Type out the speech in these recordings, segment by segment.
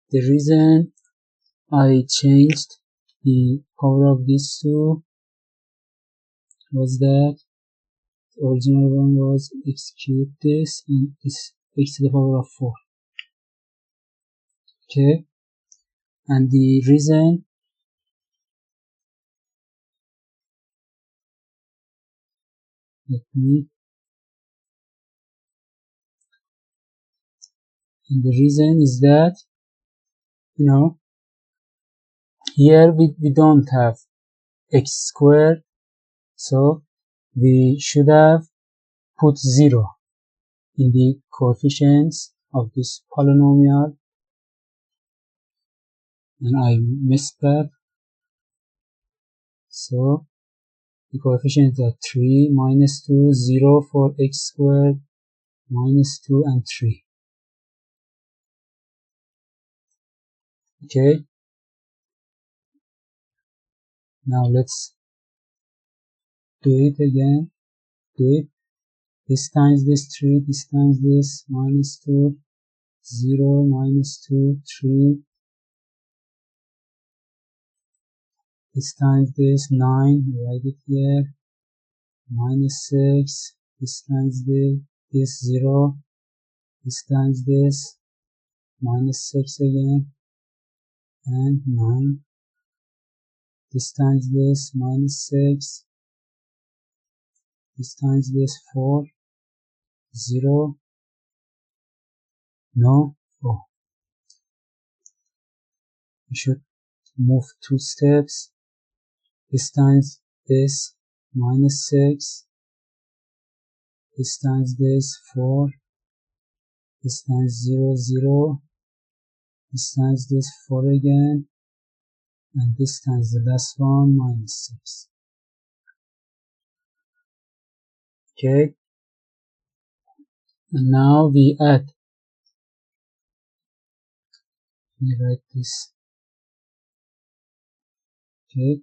The reason I changed the power of these two was that the original one was execute this and this x to the power of 4. Okay, and the reason is that, you know, here we don't have x squared, so we should have put 0 in the coefficients of this polynomial, and I missed that. So the coefficients are 3, minus 2, 0 for x squared, minus 2 and 3. Okay, now let's do it again. This times this 3, this times this, minus 2, 0, minus 2, 3. This times this, 9, write it here, minus 6, this times this 0, this times this, minus 6 again, and 9, this times this, minus 6, this times this, 4, 0, no, oh, we should move 2 steps, this times this, minus 6, this times this, 4, this times 0, 0, this times this, 4 again, and this times the last one, minus 6. Okay, and now we add, let me write this, okay,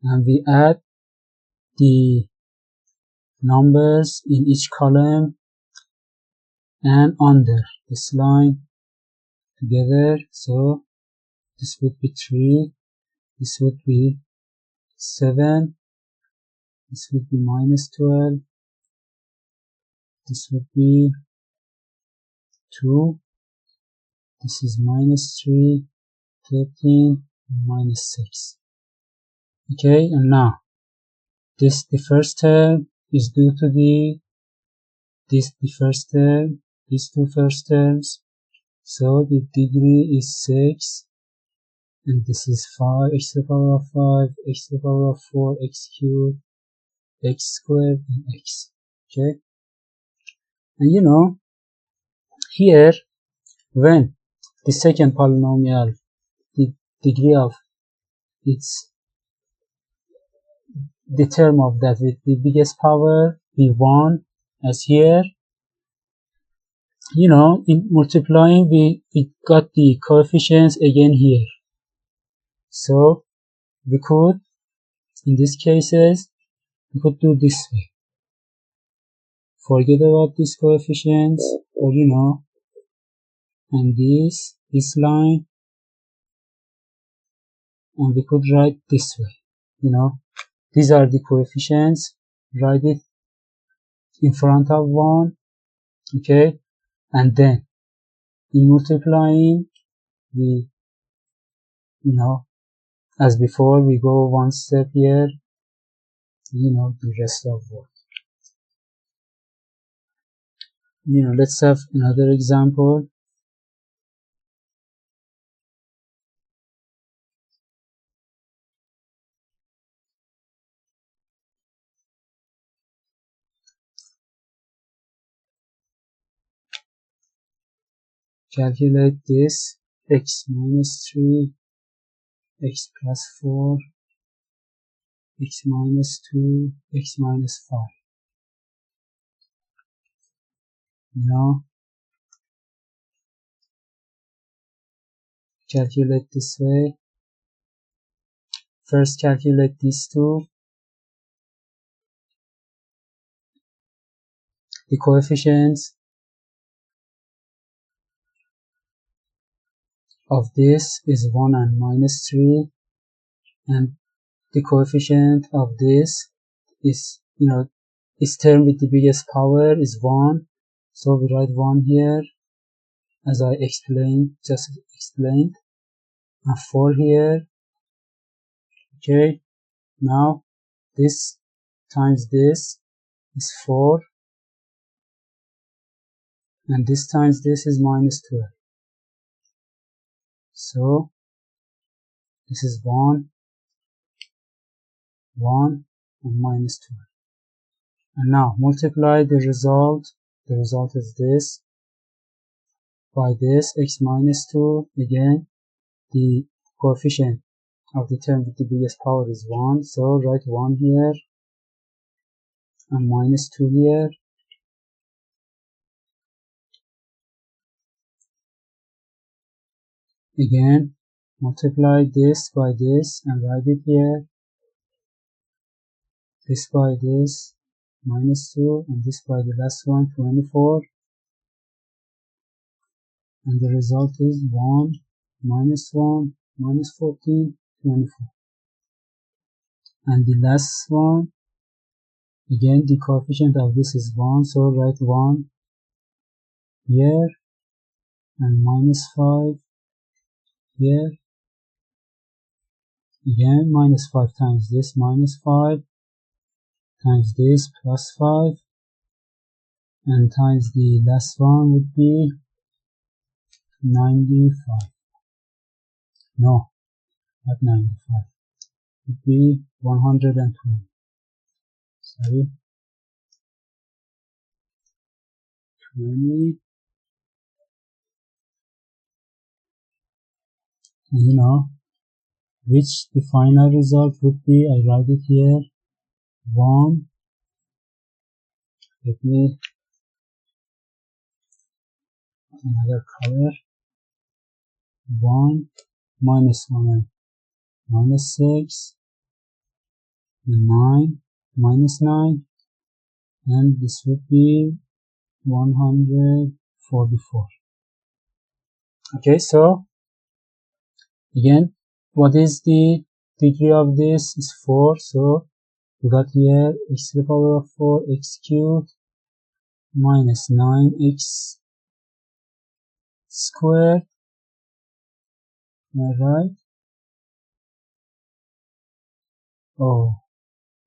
and we add the numbers in each column and under this line together. So this would be 3, this would be 7, this would be minus 12, this would be 2, this is minus 3, 13, minus 6. Okay, and now this, the first term is due to the first term, these two first terms, so the degree is 6, and this is 5, x to the power of 5, x to the power of 4, x cubed, x squared, and x. Okay, and you know, here when the second polynomial, the degree of its, the term of that with the biggest power be 1, as here, you know, in multiplying we got the coefficients again here, so we could, in these cases, we could do this way, forget about these coefficients, or you know, and this line, and we could write this way, you know, these are the coefficients, write it in front of 1, okay, and then in multiplying we, you know, as before, we go one step here, you know, the rest of work. You know, let's have another example. Calculate this, x minus 3, x plus 4, x minus 2, x minus 5. You know, calculate this way. First calculate these two. The coefficients of this is 1 and minus 3, and the coefficient of this is, its term with the biggest power is 1, so we write 1 here as I just explained, and 4 here. Okay, now this times this is 4, and this times this is minus 12. So this is 1, 1, and minus 12. And now multiply the result. The result is this by this, x minus 2. Again, the coefficient of the term with the biggest power is 1, so write 1 here and minus 2 here. Again, multiply this by this and write it here. This by this, minus 2, and this by the last one, 24. And the result is 1, minus 1, minus 14, 24. And the last one, again, the coefficient of this is 1, so write 1 here, and minus 5 here. Again, minus 5 times this, minus 5 times this, plus 5, and times the last one would be 95. No, not 95. It would be 120. Sorry. 20. And which the final result would be, I write it here. 1. Let me another color. 1 minus 1 minus 6, 9 minus 9, and this would be 144. Okay, so again, what is the degree of this? Is 4, so we got here x to the power of 4 x cubed minus 9x squared. Am I right? Oh,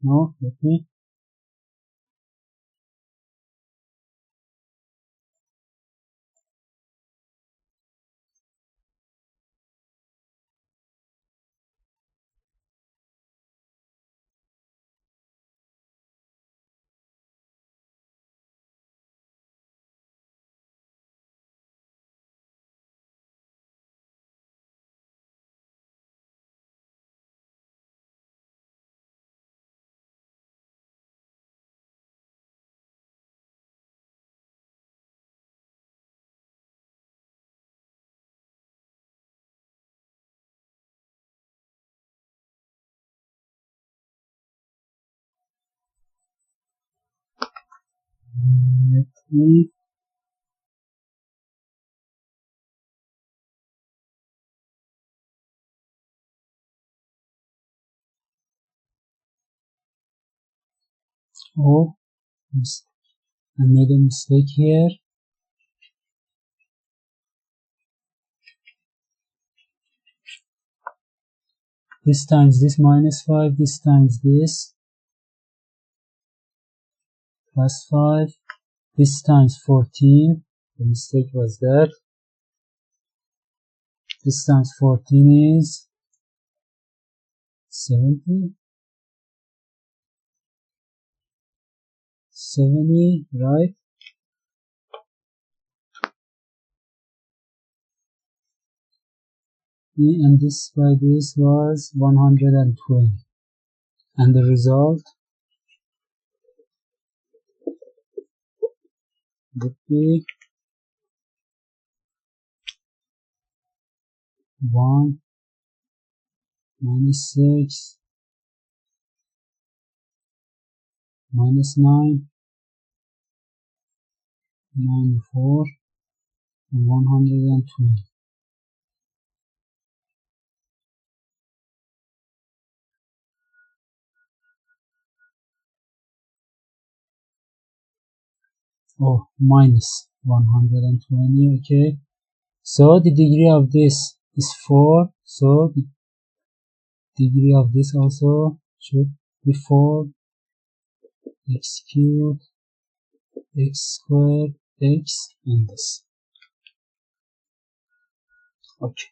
no, let me. Oh, I made a mistake here. This times this minus 5, this times this plus 5, this times 14. The mistake was that. This times 14 is 70. 70, right? And this by this was 120. And the result would be 1 minus 6 minus 9, 94, and 120. oh, minus 120. Okay, so the degree of this is 4, so the degree of this also should be 4, x cubed, x squared, x, and this. Okay.